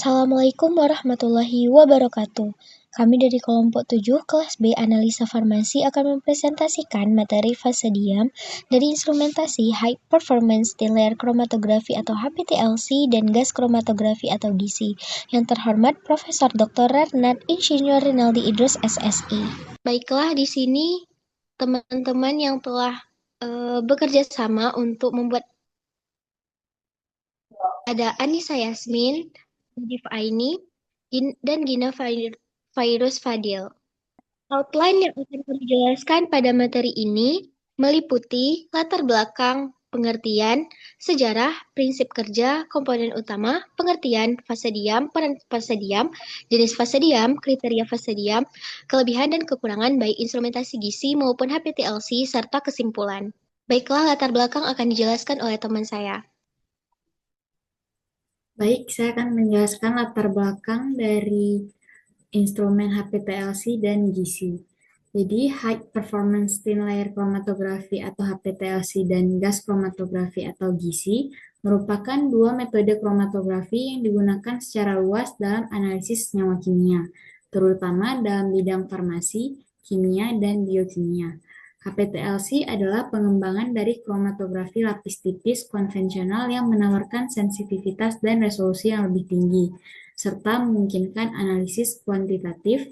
Assalamualaikum warahmatullahi wabarakatuh. Kami dari kelompok 7 kelas B Analisa Farmasi akan mempresentasikan materi fase diam dari instrumentasi High Performance Thin Layer Chromatography atau HPTLC dan gas kromatografi atau GC. Yang terhormat Profesor Dr. Renat Insinyur Rinaldi Idrus SSI. Baiklah, di sini teman-teman yang telah bekerja sama untuk membuat ada Anissa Yasmin, Nadif Aini, dan Gina Fairuz Fadil. Outline yang akan kami jelaskan pada materi ini meliputi latar belakang, pengertian, sejarah, prinsip kerja, komponen utama, pengertian, fase diam, peran fase diam, jenis fase diam, kriteria fase diam, kelebihan dan kekurangan baik instrumentasi GC maupun HPTLC, serta kesimpulan. Baiklah, latar belakang akan dijelaskan oleh teman saya. Baik, saya akan menjelaskan latar belakang dari instrumen HPTLC dan GC. Jadi, High Performance Thin Layer Chromatography atau HPTLC dan gas kromatografi atau GC merupakan dua metode kromatografi yang digunakan secara luas dalam analisis senyawa kimia, terutama dalam bidang farmasi, kimia, dan biokimia. HPTLC adalah pengembangan dari kromatografi lapis tipis konvensional yang menawarkan sensitivitas dan resolusi yang lebih tinggi, serta memungkinkan analisis kuantitatif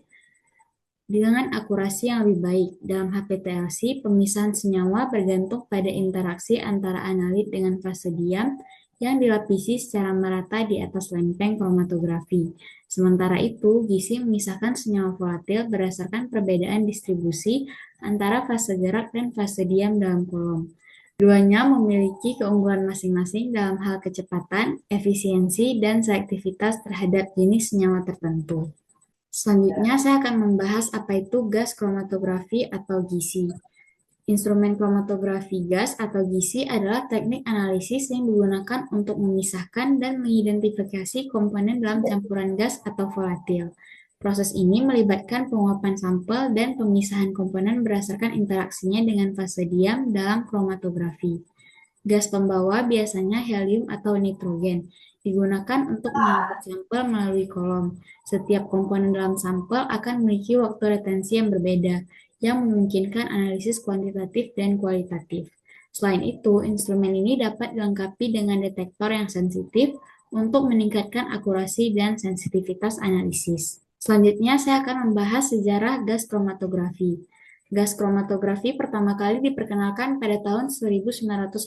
dengan akurasi yang lebih baik. Dalam HPTLC, pemisahan senyawa bergantung pada interaksi antara analit dengan fase diam yang dilapisi secara merata di atas lempeng kromatografi. Sementara itu, GC memisahkan senyawa volatil berdasarkan perbedaan distribusi antara fase gerak dan fase diam dalam kolom. Keduanya memiliki keunggulan masing-masing dalam hal kecepatan, efisiensi, dan selektivitas terhadap jenis senyawa tertentu. Selanjutnya, saya akan membahas apa itu gas kromatografi atau GC. Instrumen kromatografi gas atau GC adalah teknik analisis yang digunakan untuk memisahkan dan mengidentifikasi komponen dalam campuran gas atau volatil. Proses ini melibatkan penguapan sampel dan pemisahan komponen berdasarkan interaksinya dengan fase diam dalam kromatografi. Gas pembawa biasanya helium atau nitrogen, digunakan untuk mengangkut sampel melalui kolom. Setiap komponen dalam sampel akan memiliki waktu retensi yang berbeda, yang memungkinkan analisis kuantitatif dan kualitatif. Selain itu, instrumen ini dapat dilengkapi dengan detektor yang sensitif untuk meningkatkan akurasi dan sensitivitas analisis. Selanjutnya, saya akan membahas sejarah gas kromatografi. Gas kromatografi pertama kali diperkenalkan pada tahun 1952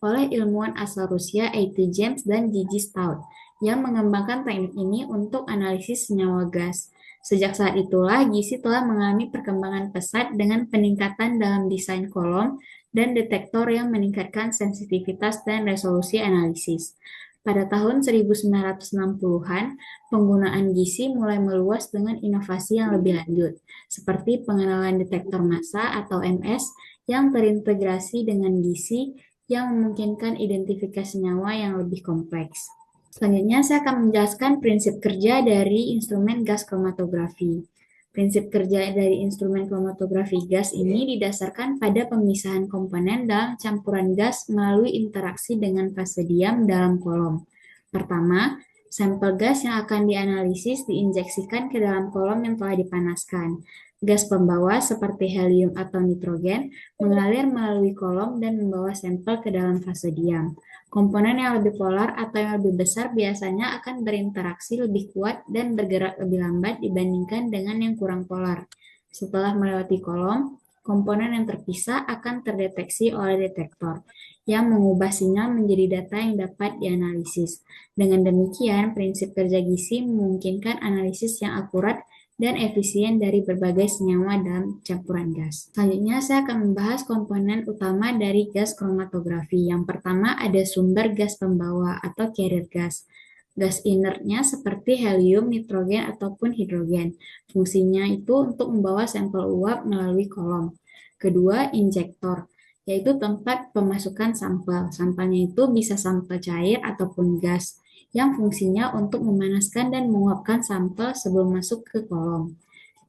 oleh ilmuwan asal Rusia A.T. James dan Gigi Stout yang mengembangkan teknik ini untuk analisis senyawa gas. Sejak saat itulah, GC telah mengalami perkembangan pesat dengan peningkatan dalam desain kolom dan detektor yang meningkatkan sensitivitas dan resolusi analisis. Pada tahun 1960-an, penggunaan GC mulai meluas dengan inovasi yang lebih lanjut, seperti pengenalan detektor massa atau MS yang terintegrasi dengan GC yang memungkinkan identifikasi senyawa yang lebih kompleks. Selanjutnya, saya akan menjelaskan prinsip kerja dari instrumen gas kromatografi. Prinsip kerja dari instrumen kromatografi gas ini didasarkan pada pemisahan komponen dalam campuran gas melalui interaksi dengan fase diam dalam kolom. Pertama, sampel gas yang akan dianalisis diinjeksikan ke dalam kolom yang telah dipanaskan. Gas pembawa seperti helium atau nitrogen mengalir melalui kolom dan membawa sampel ke dalam fase diam. Komponen yang lebih polar atau yang lebih besar biasanya akan berinteraksi lebih kuat dan bergerak lebih lambat dibandingkan dengan yang kurang polar. Setelah melewati kolom, komponen yang terpisah akan terdeteksi oleh detektor, yang mengubah sinyal menjadi data yang dapat dianalisis. Dengan demikian, prinsip kerja GC memungkinkan analisis yang akurat dan efisien dari berbagai senyawa dalam campuran gas. Selanjutnya, saya akan membahas komponen utama dari gas kromatografi. Yang pertama ada sumber gas pembawa atau carrier gas. Gas inertnya seperti helium, nitrogen, ataupun hidrogen. Fungsinya itu untuk membawa sampel uap melalui kolom. Kedua, injektor, yaitu tempat pemasukan sampel. Sampelnya itu bisa sampel cair ataupun gas, yang fungsinya untuk memanaskan dan menguapkan sampel sebelum masuk ke kolom.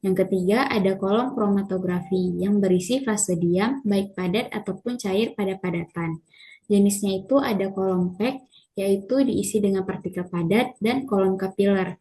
Yang ketiga, ada kolom kromatografi yang berisi fase diam, baik padat ataupun cair pada padatan. Jenisnya itu ada kolom pack yaitu diisi dengan partikel padat dan kolom kapiler.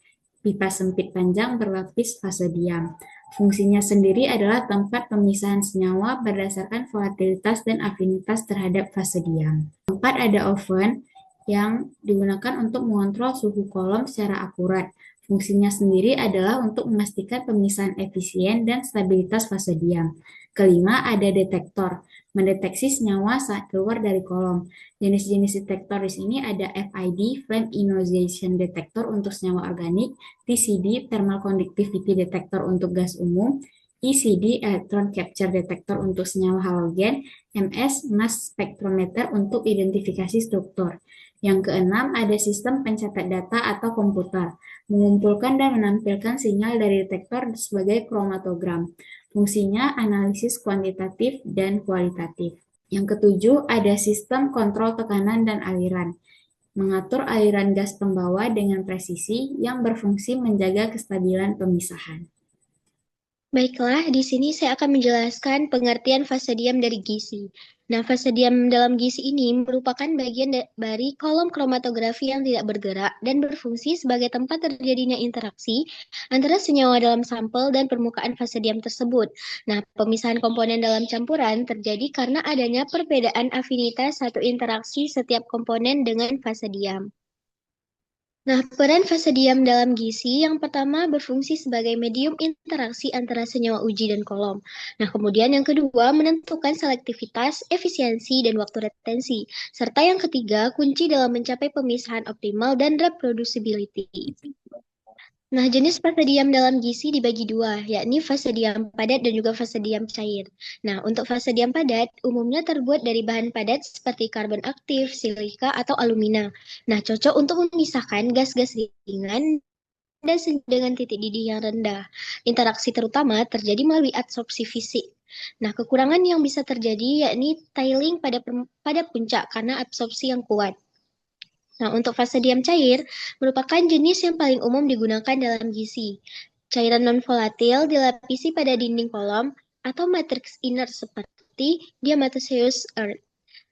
Pipa sempit panjang berlapis fase diam. Fungsinya sendiri adalah tempat pemisahan senyawa berdasarkan volatilitas dan afinitas terhadap fase diam. Keempat, ada oven yang digunakan untuk mengontrol suhu kolom secara akurat. Fungsinya sendiri adalah untuk memastikan pemisahan efisien dan stabilitas fase diam. Kelima, ada detektor, mendeteksi senyawa saat keluar dari kolom. Jenis-jenis detektor di sini ada FID, Flame Ionization Detector untuk senyawa organik, TCD, Thermal Conductivity Detector untuk gas umum, ECD, Electron Capture Detector untuk senyawa halogen, MS, Mass Spectrometer untuk identifikasi struktur. Yang keenam, ada sistem pencatat data atau komputer, mengumpulkan dan menampilkan sinyal dari detektor sebagai kromatogram. Fungsinya analisis kuantitatif dan kualitatif. Yang ketujuh, ada sistem kontrol tekanan dan aliran, mengatur aliran gas pembawa dengan presisi yang berfungsi menjaga kestabilan pemisahan. Baiklah, di sini saya akan menjelaskan pengertian fase diam dari gizi. Nah, fase diam dalam gizi ini merupakan bagian dari kolom kromatografi yang tidak bergerak dan berfungsi sebagai tempat terjadinya interaksi antara senyawa dalam sampel dan permukaan fase diam tersebut. Nah, pemisahan komponen dalam campuran terjadi karena adanya perbedaan afinitas satu interaksi setiap komponen dengan fase diam. Nah, peran fase diam dalam gizi yang pertama berfungsi sebagai medium interaksi antara senyawa uji dan kolom. Nah, kemudian yang kedua menentukan selektivitas, efisiensi, dan waktu retensi. Serta yang ketiga, kunci dalam mencapai pemisahan optimal dan reproducibility. Nah, jenis fase diam dalam gizi dibagi dua, yakni fase diam padat dan juga fase diam cair. Nah, untuk fase diam padat, umumnya terbuat dari bahan padat seperti karbon aktif, silika, atau alumina. Nah, cocok untuk memisahkan gas-gas ringan dan dengan titik didih yang rendah. Interaksi terutama terjadi melalui absorpsi fisik. Nah, kekurangan yang bisa terjadi yakni tiling pada puncak karena absorpsi yang kuat. Nah, untuk fase diam cair merupakan jenis yang paling umum digunakan dalam gizi. Cairan non-volatil dilapisi pada dinding kolom atau matriks inner seperti diatomaceous earth.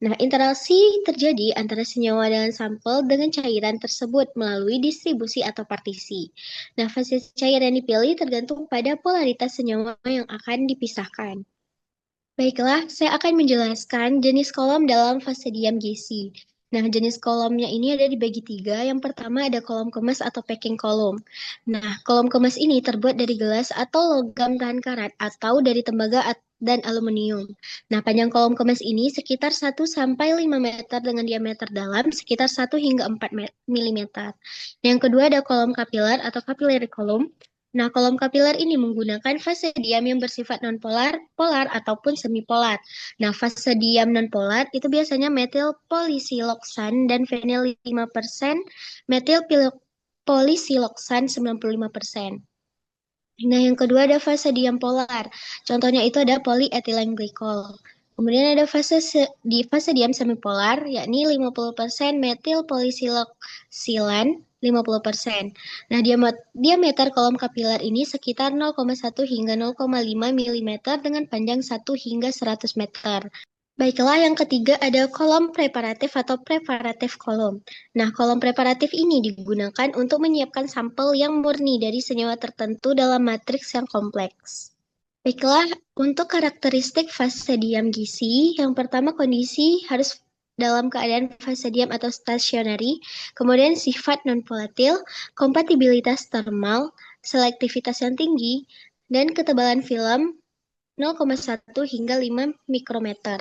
Nah, interaksi terjadi antara senyawa dengan sampel dengan cairan tersebut melalui distribusi atau partisi. Nah, fase cair yang dipilih tergantung pada polaritas senyawa yang akan dipisahkan. Baiklah, saya akan menjelaskan jenis kolom dalam fase diam gizi. Nah, jenis kolomnya ini ada dibagi tiga. Yang pertama ada kolom kemas atau packing kolom. Nah, kolom kemas ini terbuat dari gelas atau logam tahan karat atau dari tembaga dan aluminium. Nah, panjang kolom kemas ini sekitar 1 sampai 5 meter dengan diameter dalam sekitar 1 hingga 4 mm. Yang kedua ada kolom kapiler atau capillary kolom. Nah, kolom kapiler ini menggunakan fase diam yang bersifat nonpolar, polar, ataupun semipolar. Nah, fase diam nonpolar itu biasanya metil polisiloksan dan fenil 5%, metil polisiloksan 95%. Nah, yang kedua ada fase diam polar. Contohnya itu ada polyethylene glycol. Kemudian ada di fase diam semipolar, yakni 50% metil polisiloksilan, 50%. Nah, diameter kolom kapiler ini sekitar 0,1 hingga 0,5 mm dengan panjang 1 hingga 100 meter. Baiklah, yang ketiga ada kolom preparatif atau preparatif kolom. Nah, kolom preparatif ini digunakan untuk menyiapkan sampel yang murni dari senyawa tertentu dalam matriks yang kompleks. Baiklah, untuk karakteristik fase diam gizi, yang pertama kondisi harus dalam keadaan fase diam atau stationary, kemudian sifat non-volatil, kompatibilitas thermal, selektivitas yang tinggi, dan ketebalan film 0,1 hingga 5 mikrometer.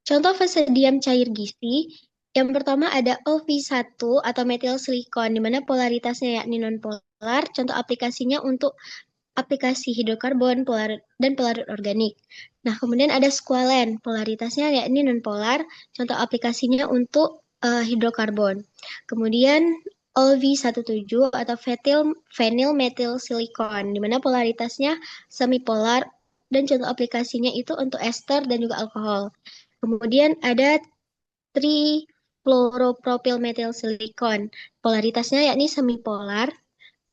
Contoh fase diam cair gizi, yang pertama ada OV1 atau metil silikon, di mana polaritasnya yakni nonpolar. Contoh aplikasinya untuk aplikasi hidrokarbon dan pelarut organik. Nah, kemudian ada squalene, polaritasnya yakni nonpolar. Contoh aplikasinya untuk hidrokarbon. Kemudian OV17 atau phenyl metil silikon, di mana polaritasnya semipolar dan contoh aplikasinya itu untuk ester dan juga alkohol. Kemudian ada trifluoropropylmethyl polaritasnya yakni semipolar.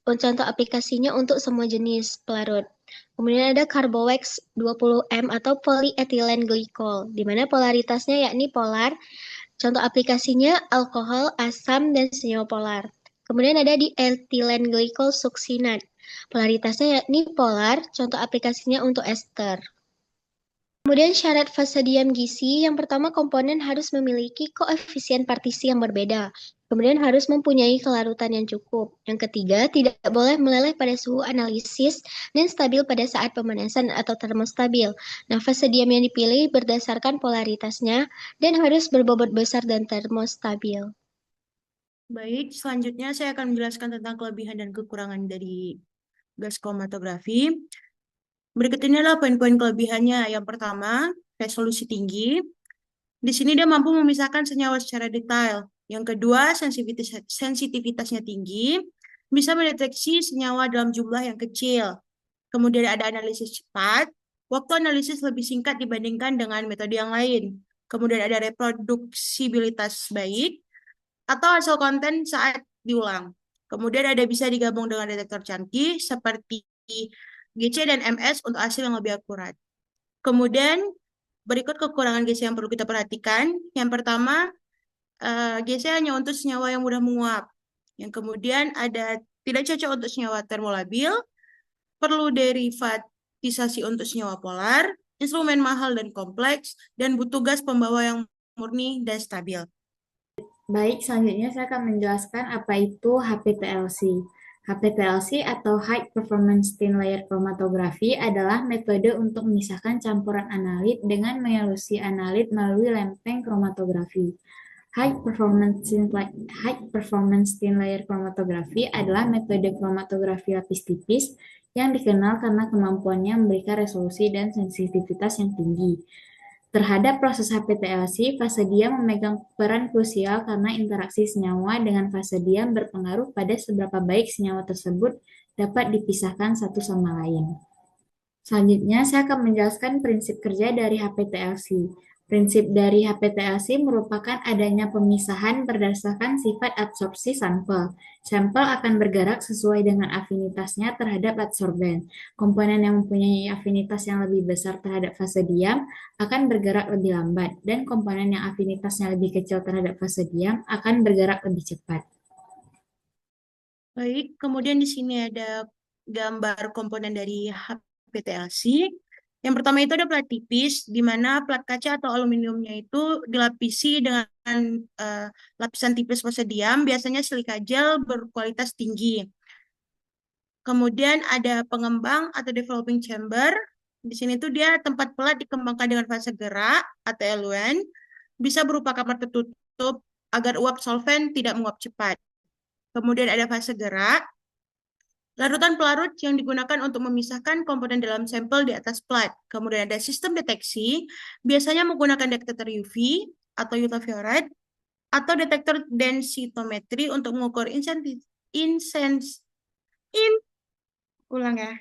Contoh aplikasinya untuk semua jenis pelarut. Kemudian ada Carbowax 20M atau polyethylene glycol, di mana polaritasnya yakni polar Contoh aplikasinya alkohol, asam, dan senyawa polar. Kemudian ada di ethylene glycol succinate. Polaritasnya yakni polar, contoh aplikasinya untuk ester. Kemudian syarat fase diam gizi, yang pertama komponen harus memiliki koefisien partisi yang berbeda. Kemudian harus mempunyai kelarutan yang cukup. Yang ketiga, tidak boleh meleleh pada suhu analisis dan stabil pada saat pemanasan atau termostabil. Nah, fase diam yang dipilih berdasarkan polaritasnya dan harus berbobot besar dan termostabil. Baik, selanjutnya saya akan menjelaskan tentang kelebihan dan kekurangan dari gas kromatografi. Berikut ini adalah poin-poin kelebihannya. Yang pertama, resolusi tinggi. Di sini dia mampu memisahkan senyawa secara detail. Yang kedua, sensitivitasnya tinggi, bisa mendeteksi senyawa dalam jumlah yang kecil. Kemudian ada analisis cepat, waktu analisis lebih singkat dibandingkan dengan metode yang lain. Kemudian ada reproduksibilitas baik, atau hasil konten saat diulang. Kemudian ada bisa digabung dengan detektor canggih seperti GC dan MS untuk hasil yang lebih akurat. Kemudian berikut kekurangan GC yang perlu kita perhatikan. Yang pertama, GC hanya untuk senyawa yang mudah menguap. Yang kemudian ada tidak cocok untuk senyawa termolabil, perlu derivatisasi untuk senyawa polar, instrumen mahal dan kompleks, dan butuh gas pembawa yang murni dan stabil. Baik, selanjutnya saya akan menjelaskan apa itu HPTLC. HPTLC atau High Performance Thin Layer Chromatography adalah metode untuk memisahkan campuran analit dengan mengelusi analit melalui lempeng kromatografi. High Performance Thin Layer Chromatography adalah metode kromatografi lapis tipis yang dikenal karena kemampuannya memberikan resolusi dan sensitivitas yang tinggi. Terhadap proses HPTLC, fase diam memegang peran krusial karena interaksi senyawa dengan fase diam berpengaruh pada seberapa baik senyawa tersebut dapat dipisahkan satu sama lain. Selanjutnya, saya akan menjelaskan prinsip kerja dari HPTLC. Prinsip dari HPTLC merupakan adanya pemisahan berdasarkan sifat absorpsi sampel. Sampel akan bergerak sesuai dengan afinitasnya terhadap adsorben. Komponen yang mempunyai afinitas yang lebih besar terhadap fase diam akan bergerak lebih lambat, dan komponen yang afinitasnya lebih kecil terhadap fase diam akan bergerak lebih cepat. Baik, kemudian di sini ada gambar komponen dari HPTLC. Yang pertama itu ada plat tipis, di mana plat kaca atau aluminiumnya itu dilapisi dengan lapisan tipis fase diam, biasanya silika gel berkualitas tinggi. Kemudian ada pengembang atau developing chamber. Di sini tuh dia tempat pelat dikembangkan dengan fase gerak atau eluent, bisa berupa kamar tertutup agar uap solvent tidak menguap cepat. Kemudian ada fase gerak, larutan pelarut yang digunakan untuk memisahkan komponen dalam sampel di atas plat. Kemudian ada sistem deteksi, biasanya menggunakan detektor UV atau ultraviolet atau detektor densitometri untuk mengukur ulang ya.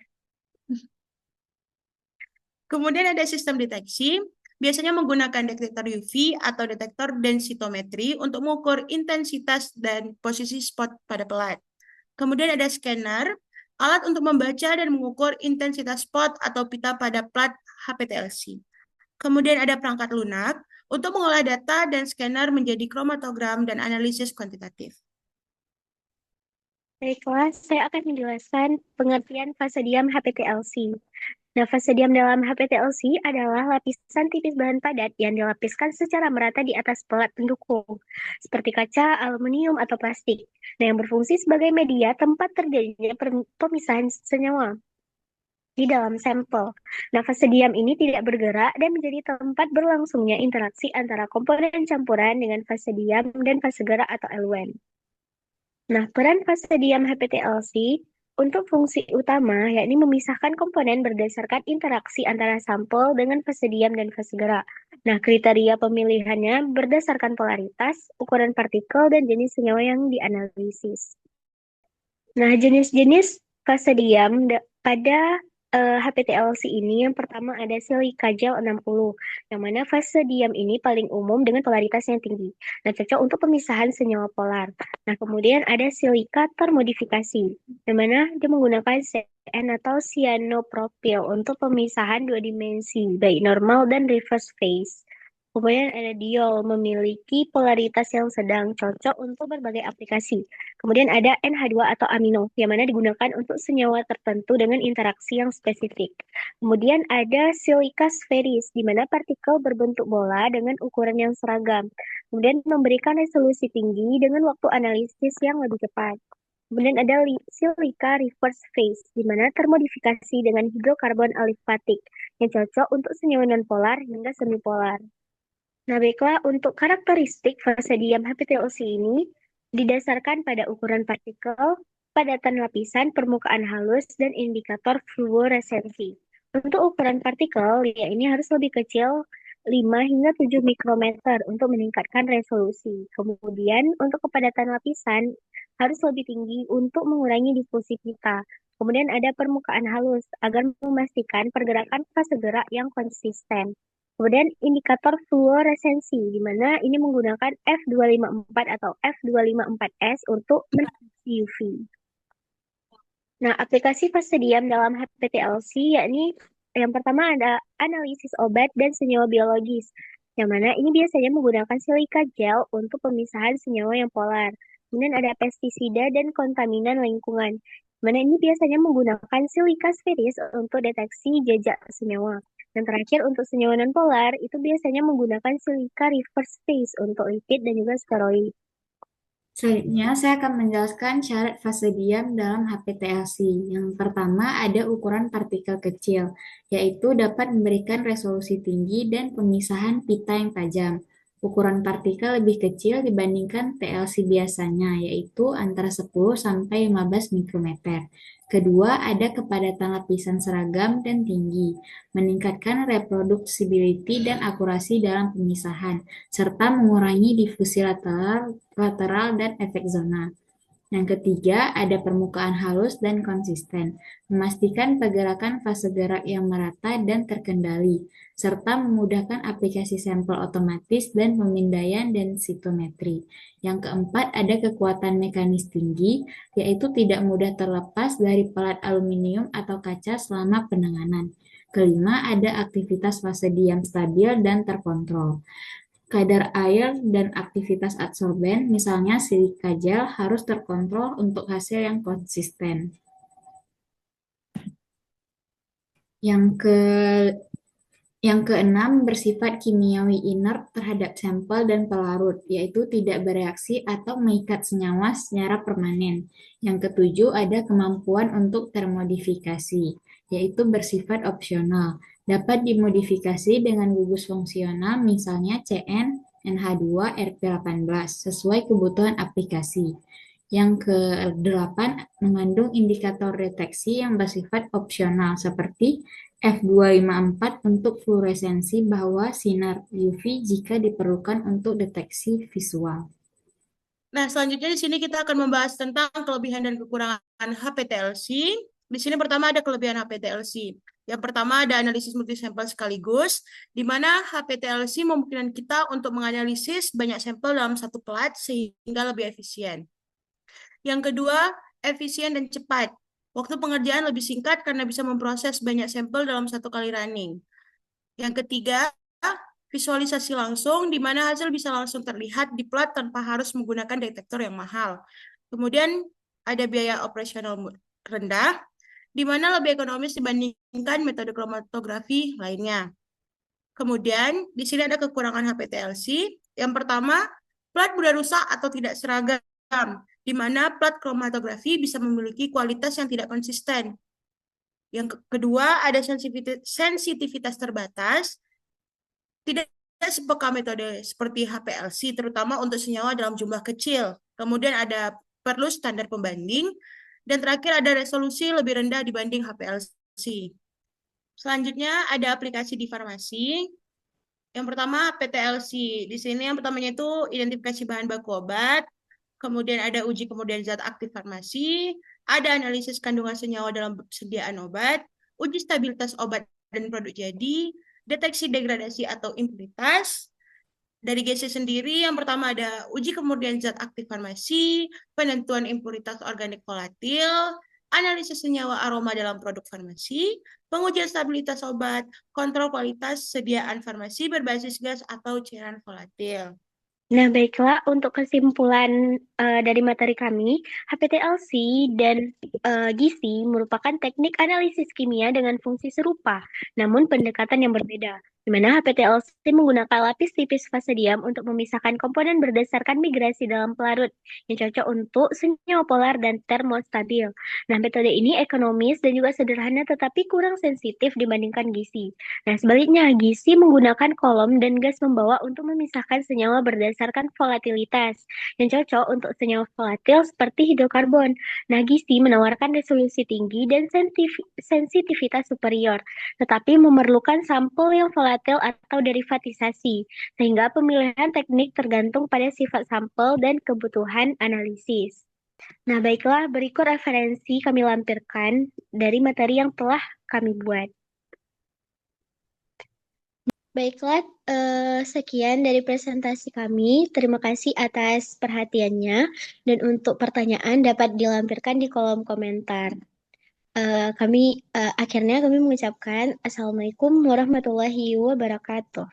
Kemudian ada sistem deteksi, biasanya menggunakan detektor UV atau detektor densitometri untuk mengukur intensitas dan posisi spot pada pelat. Kemudian ada scanner, alat untuk membaca dan mengukur intensitas spot atau pita pada plat HPTLC. Kemudian ada perangkat lunak untuk mengolah data dan scanner menjadi kromatogram dan analisis kuantitatif. Baiklah, saya akan menjelaskan pengertian fase diam HPTLC. Nah, fase diam dalam HPTLC adalah lapisan tipis bahan padat yang dilapiskan secara merata di atas pelat pendukung, seperti kaca, aluminium, atau plastik. Nah, yang berfungsi sebagai media tempat terjadinya pemisahan senyawa di dalam sampel. Nah, fase diam ini tidak bergerak dan menjadi tempat berlangsungnya interaksi antara komponen campuran dengan fase diam dan fase gerak atau eluent. Nah, peran fase diam HPTLC untuk fungsi utama yakni memisahkan komponen berdasarkan interaksi antara sampel dengan fase diam dan fase gerak. Nah, kriteria pemilihannya berdasarkan polaritas, ukuran partikel, dan jenis senyawa yang dianalisis. Nah, jenis-jenis fase diam pada HPTLC ini yang pertama ada silika gel 60, yang mana fase diam ini paling umum dengan polaritas yang tinggi. Nah, cocok untuk pemisahan senyawa polar. Nah, kemudian ada silika termodifikasi, yang mana dia menggunakan CN atau cyanopropyl untuk pemisahan dua dimensi, baik normal dan reverse phase. Kemudian ada diol, memiliki polaritas yang sedang, cocok untuk berbagai aplikasi. Kemudian ada NH2 atau amino, yang mana digunakan untuk senyawa tertentu dengan interaksi yang spesifik. Kemudian ada silika spheris, di mana partikel berbentuk bola dengan ukuran yang seragam. Kemudian memberikan resolusi tinggi dengan waktu analisis yang lebih cepat. Kemudian ada silika reverse phase, di mana termodifikasi dengan hidrokarbon alifatik, yang cocok untuk senyawa nonpolar hingga semipolar. Nah, baiklah, untuk karakteristik fase diam HPTLC ini didasarkan pada ukuran partikel, padatan lapisan, permukaan halus, dan indikator fluoresensi. Untuk ukuran partikel, ya ini harus lebih kecil 5 hingga 7 mikrometer untuk meningkatkan resolusi. Kemudian, untuk kepadatan lapisan harus lebih tinggi untuk mengurangi difusi pita. Kemudian ada permukaan halus agar memastikan pergerakan fase gerak yang konsisten. Kemudian indikator fluoresensi, di mana ini menggunakan F254 atau F254S untuk mendeteksi UV. Nah, aplikasi fase diam dalam HPTLC yakni yang pertama ada analisis obat dan senyawa biologis, yang mana ini biasanya menggunakan silika gel untuk pemisahan senyawa yang polar. Kemudian ada pestisida dan kontaminan lingkungan, mana ini biasanya menggunakan silika spheris untuk deteksi jejak senyawa. Dan terakhir untuk senyawa nonpolar itu biasanya menggunakan silika reverse phase untuk lipid dan juga steroid. Selanjutnya, saya akan menjelaskan syarat fase diam dalam HPTLC. Yang pertama, ada ukuran partikel kecil, yaitu dapat memberikan resolusi tinggi dan pemisahan pita yang tajam. Ukuran partikel lebih kecil dibandingkan TLC biasanya, yaitu antara 10 sampai 15 mikrometer. Kedua, ada kepadatan lapisan seragam dan tinggi, meningkatkan reproducibility dan akurasi dalam pemisahan, serta mengurangi difusi lateral dan efek zona. Yang ketiga, ada permukaan halus dan konsisten, memastikan pergerakan fase gerak yang merata dan terkendali, serta memudahkan aplikasi sampel otomatis dan pemindaian densitometri. Yang keempat, ada kekuatan mekanis tinggi, yaitu tidak mudah terlepas dari pelat aluminium atau kaca selama penanganan. Kelima, ada aktivitas fase diam stabil dan terkontrol. Kadar air dan aktivitas adsorben, misalnya silika gel, harus terkontrol untuk hasil yang konsisten. Yang keenam, bersifat kimiawi inert terhadap sampel dan pelarut, yaitu tidak bereaksi atau mengikat senyawa secara permanen. Yang ketujuh, ada kemampuan untuk termodifikasi, yaitu bersifat opsional. Dapat dimodifikasi dengan gugus fungsional, misalnya CN, NH2, RP18, sesuai kebutuhan aplikasi. Yang kedelapan, mengandung indikator deteksi yang bersifat opsional, seperti F254 untuk fluoresensi bawah sinar UV jika diperlukan untuk deteksi visual. Nah, selanjutnya di sini kita akan membahas tentang kelebihan dan kekurangan HPTLC. Di sini pertama ada kelebihan HPTLC. Yang pertama ada analisis multisampel sekaligus, di mana HPTLC memungkinkan kita untuk menganalisis banyak sampel dalam satu plat sehingga lebih efisien. Yang kedua, efisien dan cepat. Waktu pengerjaan lebih singkat karena bisa memproses banyak sampel dalam satu kali running. Yang ketiga, visualisasi langsung, di mana hasil bisa langsung terlihat di plat tanpa harus menggunakan detektor yang mahal. Kemudian ada biaya operasional rendah, di mana lebih ekonomis dibandingkan metode kromatografi lainnya. Kemudian di sini ada kekurangan HPTLC. Yang pertama, plat mudah rusak atau tidak seragam, di mana plat kromatografi bisa memiliki kualitas yang tidak konsisten. Yang kedua, ada sensitivitas terbatas, tidak sepeka metode seperti HPLC, terutama untuk senyawa dalam jumlah kecil. Kemudian ada perlu standar pembanding, dan terakhir ada resolusi lebih rendah dibanding HPLC. Selanjutnya ada aplikasi di farmasi. Yang pertama PTLC. Di sini yang pertamanya itu identifikasi bahan baku obat, kemudian ada uji kemudian zat aktif farmasi, ada analisis kandungan senyawa dalam sediaan obat, uji stabilitas obat dan produk jadi, deteksi degradasi atau impuritas. Dari GC sendiri, yang pertama ada uji kemudian zat aktif farmasi, penentuan impuritas organik volatil, analisis senyawa aroma dalam produk farmasi, pengujian stabilitas obat, kontrol kualitas sediaan farmasi berbasis gas atau cairan volatil. Nah, baiklah untuk kesimpulan dari materi kami, HPTLC dan gizi merupakan teknik analisis kimia dengan fungsi serupa, namun pendekatan yang berbeda. Di mana HPTLC menggunakan lapis tipis fase diam untuk memisahkan komponen berdasarkan migrasi dalam pelarut yang cocok untuk senyawa polar dan termostabil. Nah, metode ini ekonomis dan juga sederhana tetapi kurang sensitif dibandingkan gizi. Nah, sebaliknya, gizi menggunakan kolom dan gas membawa untuk memisahkan senyawa berdasarkan volatilitas, yang cocok untuk senyawa volatil seperti hidrokarbon. Nah, gizi menawarkan resolusi tinggi dan sensitivitas superior, tetapi memerlukan sampel yang volatil atau derivatisasi, sehingga pemilihan teknik tergantung pada sifat sampel dan kebutuhan analisis. Nah, baiklah, berikut referensi kami lampirkan dari materi yang telah kami buat. Baiklah, sekian dari presentasi kami. Terima kasih atas perhatiannya. Dan untuk pertanyaan dapat dilampirkan di kolom komentar. Akhirnya kami mengucapkan Assalamualaikum warahmatullahi wabarakatuh.